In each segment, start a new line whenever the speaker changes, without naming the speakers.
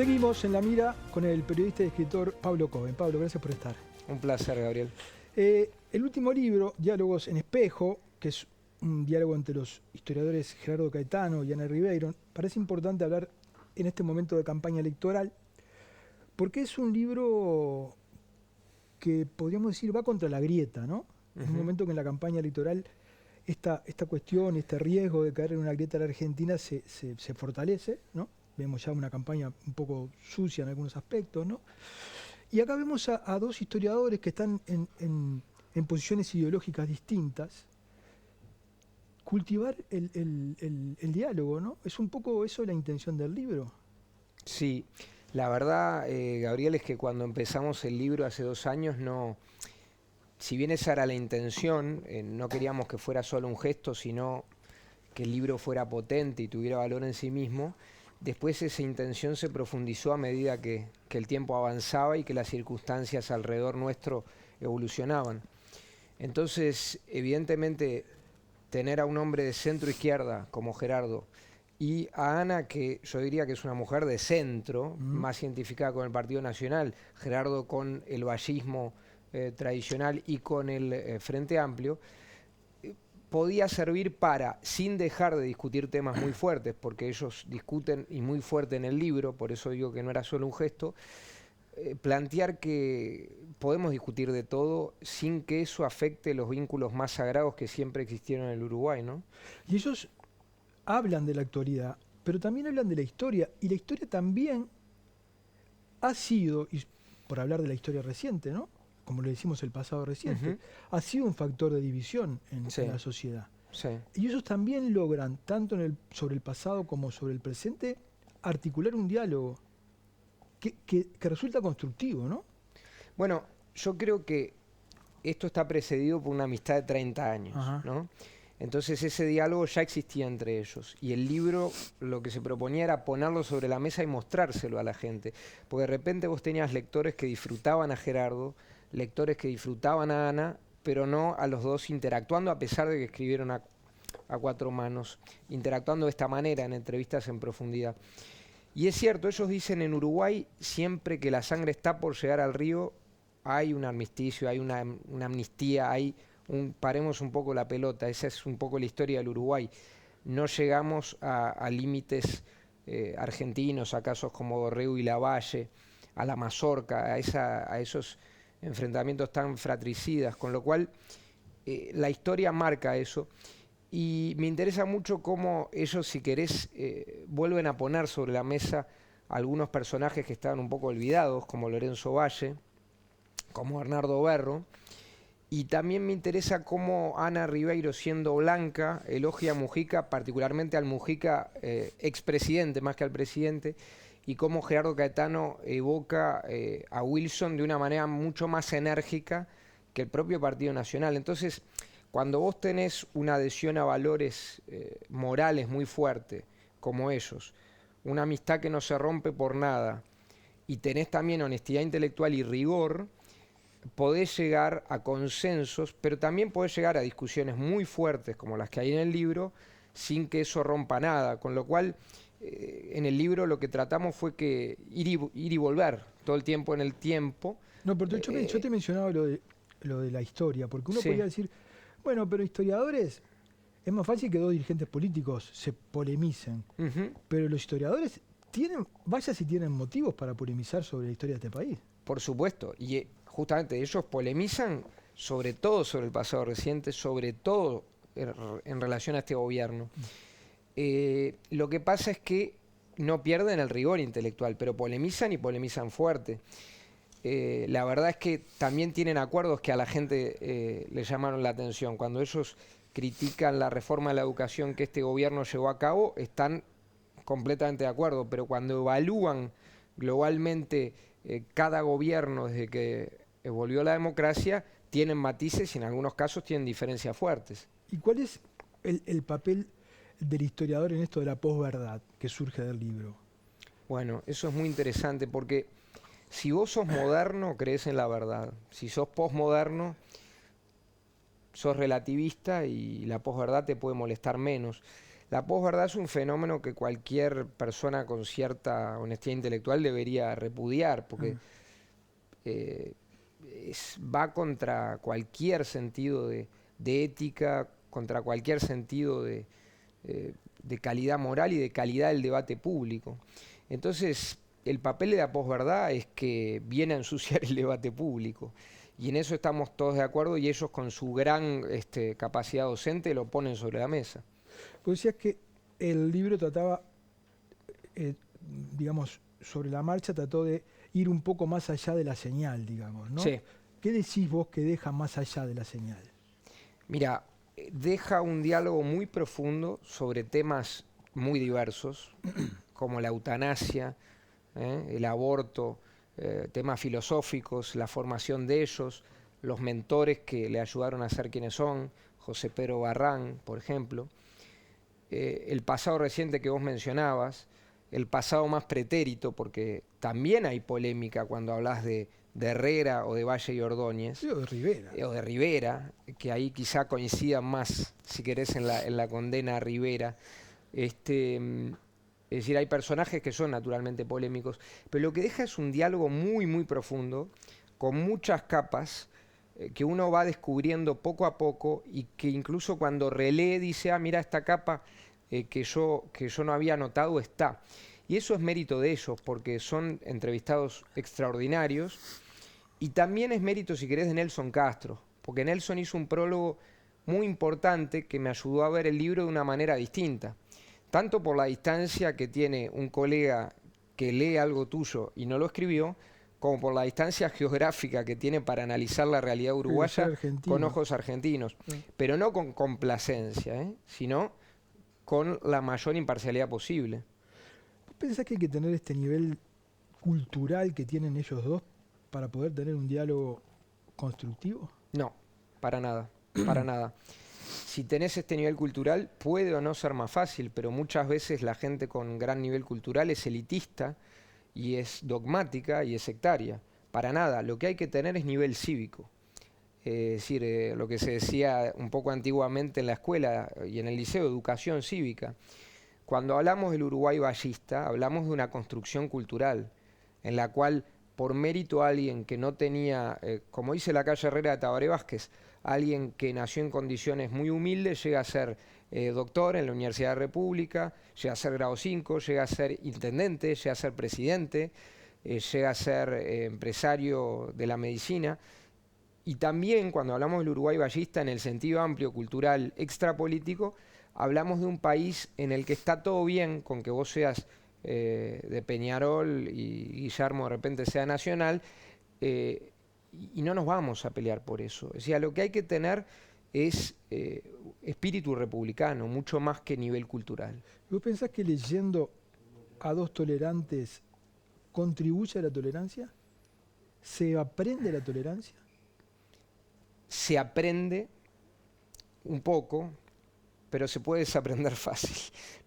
Seguimos en La Mira con el periodista y escritor Pablo Coven. Pablo, gracias por estar.
Un placer, Gabriel.
El último libro, Diálogos en Espejo, que es un diálogo entre los historiadores Gerardo Caetano y Ana Ribeiro, parece importante hablar en este momento de campaña electoral, porque es un libro que podríamos decir va contra la grieta, ¿no? En un momento que en la campaña electoral esta cuestión, este riesgo de caer en una grieta en la Argentina se fortalece, ¿no? Vemos ya una campaña un poco sucia en algunos aspectos, ¿no? Y acá vemos a dos historiadores que están en posiciones ideológicas distintas, cultivar el diálogo, ¿no? ¿Es un poco eso la intención del libro?
Sí, la verdad, Gabriel, es que cuando empezamos el libro hace 2 años, si bien esa era la intención, no queríamos que fuera solo un gesto, sino que el libro fuera potente y tuviera valor en sí mismo. Después esa intención se profundizó a medida que el tiempo avanzaba y que las circunstancias alrededor nuestro evolucionaban. Entonces, evidentemente, tener a un hombre de centro izquierda como Gerardo y a Ana, que yo diría que es una mujer de centro, más identificada con el Partido Nacional, Gerardo con el vallismo tradicional y con el Frente Amplio, podía servir para, sin dejar de discutir temas muy fuertes, porque ellos discuten y muy fuerte en el libro, por eso digo que no era solo un gesto, plantear que podemos discutir de todo sin que eso afecte los vínculos más sagrados que siempre existieron en el Uruguay, ¿no?
Y ellos hablan de la actualidad, pero también hablan de la historia, y la historia también ha sido, y por hablar de la historia reciente, ¿no? Como le decimos el pasado reciente, ha sido un factor de división en la sociedad.
Sí.
Y ellos también logran, tanto sobre el pasado como sobre el presente, articular un diálogo que resulta constructivo, ¿no?
Bueno, yo creo que esto está precedido por una amistad de 30 años, ¿no? Entonces ese diálogo ya existía entre ellos y el libro lo que se proponía era ponerlo sobre la mesa y mostrárselo a la gente, porque de repente vos tenías lectores que disfrutaban a Gerardo, lectores que disfrutaban a Ana, pero no a los dos interactuando, a pesar de que escribieron a 4 manos, interactuando de esta manera en entrevistas en profundidad. Y es cierto, ellos dicen en Uruguay, siempre que la sangre está por llegar al río, hay un armisticio, hay una amnistía, hay paremos un poco la pelota. Esa es un poco la historia del Uruguay. No llegamos a límites argentinos, a casos como Dorrego y Lavalle, a la Mazorca, a esos enfrentamientos tan fratricidas, con lo cual la historia marca eso. Y me interesa mucho cómo ellos, si querés, vuelven a poner sobre la mesa algunos personajes que estaban un poco olvidados, como Lorenzo Valle, como Bernardo Berro. Y también me interesa cómo Ana Ribeiro, siendo blanca, elogia a Mujica, particularmente al Mujica expresidente más que al presidente, y cómo Gerardo Caetano evoca a Wilson de una manera mucho más enérgica que el propio Partido Nacional. Entonces, cuando vos tenés una adhesión a valores morales muy fuerte, como ellos, una amistad que no se rompe por nada, y tenés también honestidad intelectual y rigor, podés llegar a consensos, pero también podés llegar a discusiones muy fuertes como las que hay en el libro, sin que eso rompa nada, con lo cual en el libro lo que tratamos fue que ir y volver todo el tiempo en el tiempo.
No, pero yo te mencionaba lo de la historia, porque uno podría decir, bueno, pero historiadores, es más fácil que dos dirigentes políticos se polemicen, pero los historiadores vaya si tienen motivos para polemizar sobre la historia de este país.
Por supuesto, y justamente ellos polemizan sobre todo sobre el pasado reciente, sobre todo en relación a este gobierno. Lo que pasa es que no pierden el rigor intelectual, pero polemizan y polemizan fuerte. La verdad es que también tienen acuerdos que a la gente le llamaron la atención. Cuando ellos critican la reforma de la educación que este gobierno llevó a cabo, están completamente de acuerdo, pero cuando evalúan globalmente cada gobierno desde que volvió la democracia, tienen matices y en algunos casos tienen diferencias fuertes.
¿Y cuál es el papel del historiador en esto de la posverdad que surge del libro?
Bueno, eso es muy interesante porque si vos sos moderno, crees en la verdad. Si sos posmoderno, sos relativista y la posverdad te puede molestar menos. La posverdad es un fenómeno que cualquier persona con cierta honestidad intelectual debería repudiar, porque va contra cualquier sentido de ética, contra cualquier sentido de calidad moral y de calidad del debate público. Entonces, el papel de la posverdad es que viene a ensuciar el debate público. Y en eso estamos todos de acuerdo, y ellos con su gran capacidad docente lo ponen sobre la mesa.
Vos decías que el libro trataba, digamos, sobre la marcha trató de ir un poco más allá de la señal, digamos, ¿no?
Sí.
¿Qué decís vos que deja más allá de la señal?
Mira, deja un diálogo muy profundo sobre temas muy diversos, como la eutanasia, el aborto, temas filosóficos, la formación de ellos, los mentores que le ayudaron a ser quienes son, José Pedro Barrán, por ejemplo, el pasado reciente que vos mencionabas, el pasado más pretérito, porque también hay polémica cuando hablas de Herrera o de Valle y Ordóñez.
Sí, o de Rivera.
O de Rivera, que ahí quizá coincidan más, si querés, en la condena a Rivera. Es decir, hay personajes que son naturalmente polémicos, pero lo que deja es un diálogo muy, muy profundo, con muchas capas, que uno va descubriendo poco a poco y que incluso cuando relee dice, mira, esta capa que yo no había notado está. Y eso es mérito de ellos, porque son entrevistados extraordinarios. Y también es mérito, si querés, de Nelson Castro, porque Nelson hizo un prólogo muy importante que me ayudó a ver el libro de una manera distinta. Tanto por la distancia que tiene un colega que lee algo tuyo y no lo escribió, como por la distancia geográfica que tiene para analizar la realidad uruguaya con ojos argentinos. Sí. Pero no con complacencia, sino con la mayor imparcialidad posible.
¿Vos pensás que hay que tener este nivel cultural que tienen ellos dos para poder tener un diálogo constructivo?
No, para nada, para nada. Si tenés este nivel cultural, puede o no ser más fácil, pero muchas veces la gente con gran nivel cultural es elitista y es dogmática y es sectaria. Para nada, lo que hay que tener es nivel cívico. Es decir, lo que se decía un poco antiguamente en la escuela y en el liceo, educación cívica. Cuando hablamos del Uruguay vallista, hablamos de una construcción cultural, en la cual, por mérito a alguien que no tenía, como dice la calle Herrera de Tabaré Vázquez, alguien que nació en condiciones muy humildes, llega a ser doctor en la Universidad de la República, llega a ser grado 5, llega a ser intendente, llega a ser presidente, llega a ser empresario de la medicina. Y también cuando hablamos del Uruguay vallista en el sentido amplio, cultural, extrapolítico, hablamos de un país en el que está todo bien con que vos seas de Peñarol y Guillermo de repente sea Nacional, y no nos vamos a pelear por eso. O sea, lo que hay que tener es espíritu republicano, mucho más que nivel cultural.
¿Vos pensás que leyendo a dos tolerantes contribuye a la tolerancia? ¿Se aprende la tolerancia?
Se aprende un poco, pero se puede desaprender fácil.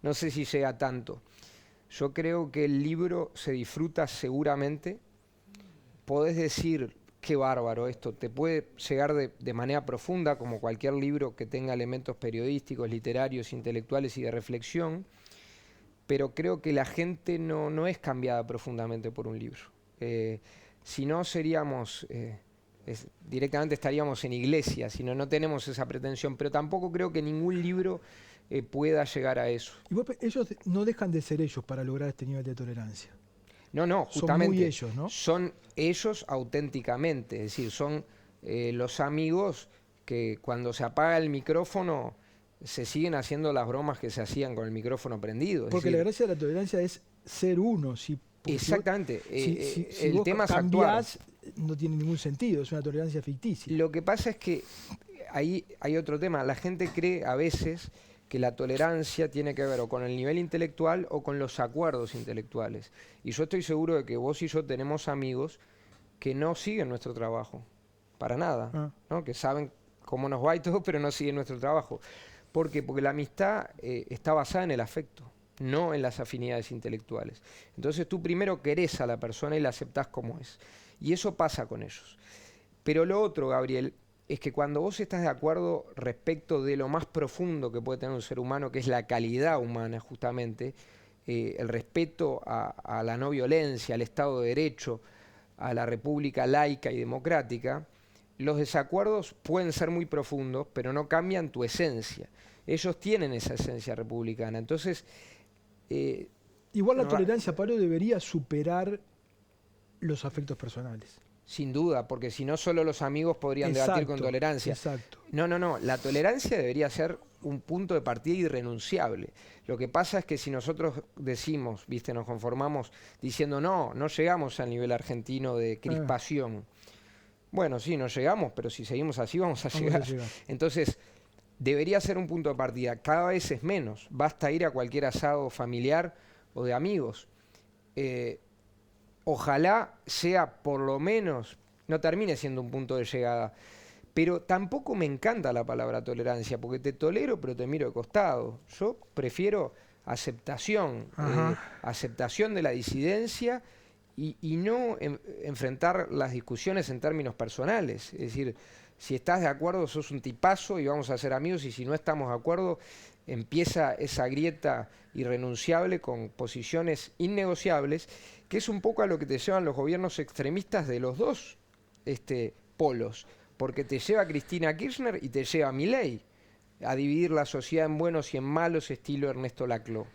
No sé si llega tanto. Yo creo que el libro se disfruta seguramente. Podés decir, qué bárbaro esto, te puede llegar de manera profunda, como cualquier libro que tenga elementos periodísticos, literarios, intelectuales y de reflexión, pero creo que la gente no es cambiada profundamente por un libro. Si no seríamos... directamente estaríamos en iglesia, si no tenemos esa pretensión, pero tampoco creo que ningún libro pueda llegar a eso.
Y ellos no dejan de ser ellos para lograr este nivel de tolerancia.
No, justamente.
Son muy ellos, ¿no?
Son ellos auténticamente, es decir, son los amigos que cuando se apaga el micrófono se siguen haciendo las bromas que se hacían con el micrófono prendido.
Porque la gracia de la tolerancia es ser uno.
Exactamente.
Si
el
vos
tema
cambiás, no tiene ningún sentido, es una tolerancia ficticia.
Lo que pasa es que ahí hay otro tema. La gente cree a veces que la tolerancia tiene que ver o con el nivel intelectual o con los acuerdos intelectuales. Y yo estoy seguro de que vos y yo tenemos amigos que no siguen nuestro trabajo, para nada, ¿no? Que saben cómo nos va y todo, pero no siguen nuestro trabajo. ¿Por qué? Porque la amistad está basada en el afecto, no en las afinidades intelectuales. Entonces tú primero querés a la persona y la aceptás como es. Y eso pasa con ellos. Pero lo otro, Gabriel, es que cuando vos estás de acuerdo respecto de lo más profundo que puede tener un ser humano, que es la calidad humana justamente, el respeto a la no violencia, al Estado de Derecho, a la república laica y democrática, los desacuerdos pueden ser muy profundos, pero no cambian tu esencia. Ellos tienen esa esencia republicana. Entonces,
igual la tolerancia, Pablo, debería superar los afectos personales.
Sin duda, porque si no solo los amigos podrían debatir con tolerancia.
Exacto.
No, la tolerancia debería ser un punto de partida irrenunciable. Lo que pasa es que si nosotros decimos, nos conformamos diciendo no llegamos al nivel argentino de crispación. Bueno, sí, no llegamos, pero si seguimos así vamos a llegar. Entonces, debería ser un punto de partida. Cada vez es menos. Basta ir a cualquier asado familiar o de amigos. Ojalá sea por lo menos, no termine siendo un punto de llegada. Pero tampoco me encanta la palabra tolerancia, porque te tolero pero te miro de costado. Yo prefiero aceptación, aceptación de la disidencia y no enfrentar las discusiones en términos personales. Es decir, si estás de acuerdo sos un tipazo y vamos a ser amigos, y si no estamos de acuerdo empieza esa grieta irrenunciable con posiciones innegociables, que es un poco a lo que te llevan los gobiernos extremistas de los dos polos, porque te lleva Cristina Kirchner y te lleva Milei a dividir la sociedad en buenos y en malos, estilo Ernesto Laclau.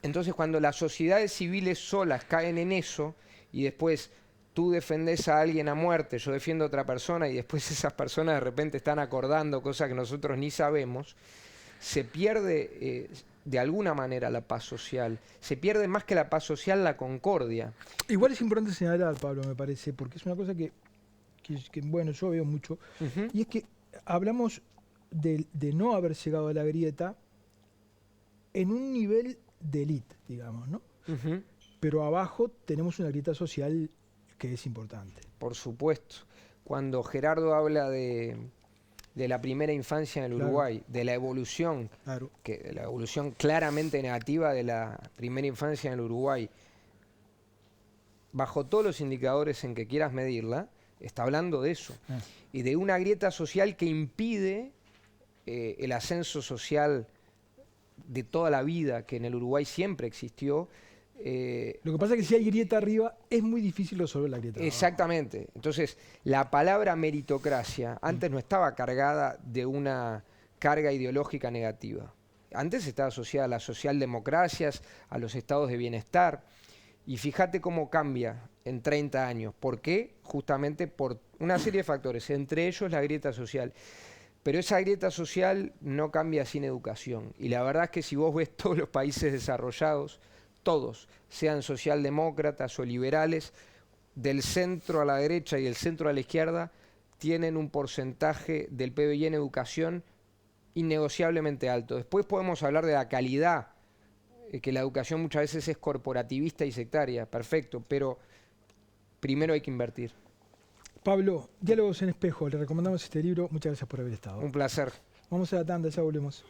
Entonces, cuando las sociedades civiles solas caen en eso y después tú defendés a alguien a muerte, yo defiendo a otra persona y después esas personas de repente están acordando cosas que nosotros ni sabemos, se pierde de alguna manera la paz social. Se pierde más que la paz social, la concordia.
Igual es importante señalar, Pablo, me parece, porque es una cosa que bueno, yo veo mucho, y es que hablamos de no haber llegado a la grieta en un nivel de élite, digamos, ¿no? Pero abajo tenemos una grieta social que es importante.
Por supuesto. Cuando Gerardo habla de la primera infancia en el Uruguay, de la evolución, de la evolución claramente negativa de la primera infancia en el Uruguay, bajo todos los indicadores en que quieras medirla, está hablando de eso. Y de una grieta social que impide el ascenso social de toda la vida, que en el Uruguay siempre existió.
Lo que pasa es que si hay grieta arriba, es muy difícil resolver la grieta.
Exactamente. Entonces, la palabra meritocracia antes no estaba cargada de una carga ideológica negativa. Antes estaba asociada a las socialdemocracias, a los estados de bienestar. Y fíjate cómo cambia en 30 años. ¿Por qué? Justamente por una serie de factores, entre ellos la grieta social. Pero esa grieta social no cambia sin educación. Y la verdad es que si vos ves todos los países desarrollados, todos, sean socialdemócratas o liberales, del centro a la derecha y del centro a la izquierda, tienen un porcentaje del PBI en educación innegociablemente alto. Después podemos hablar de la calidad, que la educación muchas veces es corporativista y sectaria, perfecto, pero primero hay que invertir.
Pablo, Diálogos en Espejo, le recomendamos este libro, muchas gracias por haber estado.
Un placer.
Vamos a la tanda, ya volvemos.